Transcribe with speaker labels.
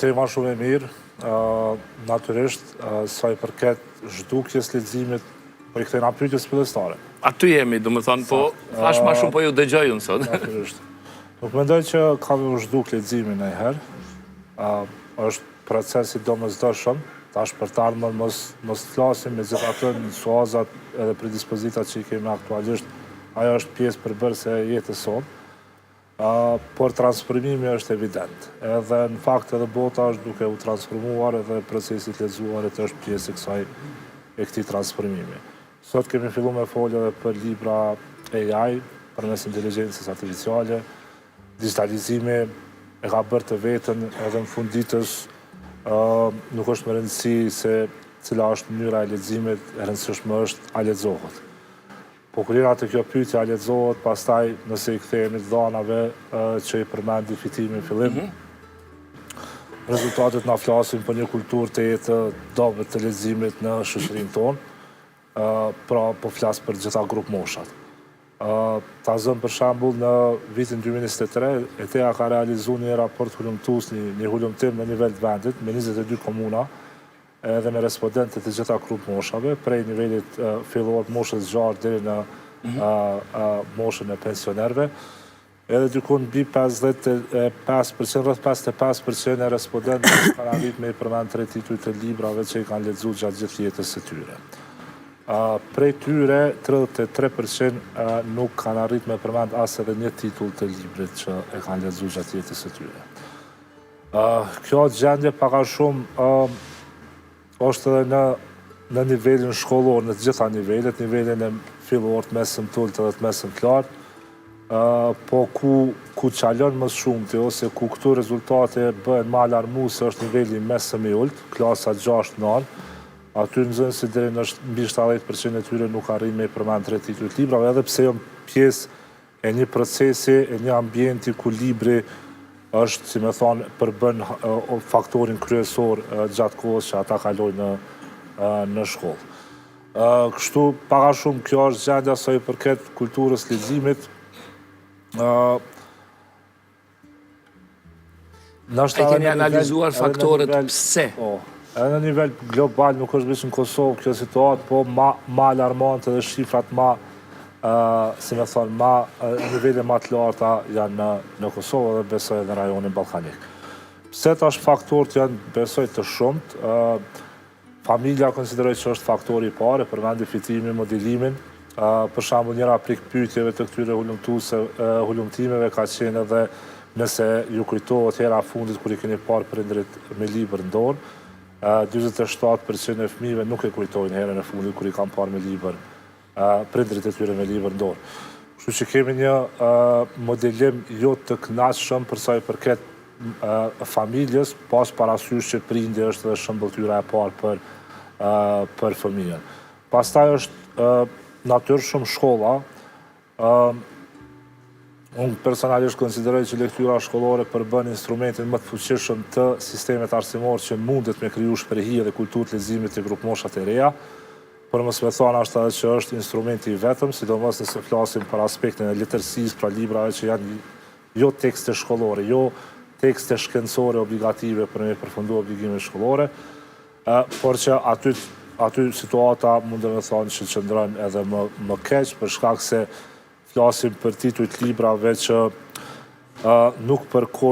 Speaker 1: tema shumë e mirë, natyrisht, sa i përket zhdukjes leximit, po i kthejna pyetjes fillestare.
Speaker 2: Aty jemi, do më thonë, po, thash ma shumë, po ju dëgjoj unë sot.
Speaker 1: Natyrisht. Nuk mendoj që ka me u zhduk leximin ndonjëherë. Është proces i domosdoshëm, tash për të ardhmen mos flasim me gjithë ato suazat edhe predispozitat që i kemi aktualisht, ajo është pjesë përbërëse e jetës sonë. Por transformimi është evident. Edhe në fakt edhe bota është duke u transformuar edhe procesit lexuarit është pjesë e këtij transformimi. Sot kemi filluar me folje edhe për libra AI, përmes inteligjencës artificiale, digitalizimi e ka bërë të vetën edhe në fund ditës nuk është më rëndësi se cila është mënyra e leximit, e rëndësishme është a lexohet. Po kur jena të kjo pyetje a lexohet, pastaj nëse i kthehemi të dhanave që i përmendi fitimi në fillim, rezultatet na flasin për një kulturë të jetë dobët të leximit në shoqërinë tonë, pra po flas për gjitha grup moshat. Ta zëm për shembull në vitin 2023, ETA ka realizuar një raport hulumtues, një hulumtim në nivel të vendit me 22 komuna, edhe me respondentët të gjitha grup moshave, prej nivelit fillor moshës zgjarë deri në moshën e pensionerve, edhe dykun mbi 55%, rreth 55% e respondentëve kanë arritur me i përmend 3 tituj të librave që i kanë lexuar gjatë gjithë jetës së tyre. Prej tyre, 33% nuk kanë arritur me përmend as edhe një titull të librit që e kanë lexuar gjatë jetës së tyre. Kjo gjendje pak a shumë është edhe në nivelin shkollor, në të gjitha nivelet, nivelin e fillor, të mesëm tullt edhe të mesëm të lartë, po ku qalon më shumëti, ose ku këtu rezultate bëhen më alarmuese është niveli mesëm i ullt, klasa 6-9, aty nxënësit deri në mbi 70% e tyre nuk arrin me i përmend 3 tituj të librave, edhe pse janë pjesë e një procesi, e një ambienti ku libri është, si me thonë, përbën faktorin kryesor gjatë kohës që ata kalojnë në shkollë. Kështu, paka shumë, kjo është gjendja sa i përket kulturës leximit.
Speaker 2: E keni analizuar faktorët pse?
Speaker 1: Edhe në nivel global, nuk është vetëm në Kosovë kjo situatë, po ma alarmante dhe shifrat si me thonë, nivele ma të larta janë në Kosovë dhe besoj edhe në rajonin Ballkanik. Pse tash faktorët janë besoj të shumt, familja konsideroj që është faktori i parë, përmendi fitimin, modelimin, për shembull njëra prej pyetjeve të këtyre hulumtimeve ka qenë edhe nëse ju kujtohet hera fundit kur i keni parë prindrit me libër në dorë, 47% e fëmijëve nuk e kujtojnë herën e fundit kur i kanë parë me libër prindrit e tyre me libër në dorë. Kështu që kemi një modelim jo të kënaqshëm për sa i përket familjes, pas parasysh që prindi është edhe shëmbëltyra e parë për fëmijën. Pastaj është natyrshëm shkolla. Unë personalisht konsideroj që lektyra shkollore përbën instrumentin më të fuqishëm të sistemet arsimor që mundet me kriju shprehje dhe kulturë leximit të grup moshat e reja, por mos me thonë ashtu edhe që është instrumenti i vetëm, sidomos nëse flasim për aspektin e letërsisë, pra librave që janë jo tekste shkollore, jo tekste shkencore obligative për me përfunduar obligimet shkollore, por që aty situata mund të me thonë që qëndron edhe më keq, për shkak se flasim për tituj të librave që nuk përkohë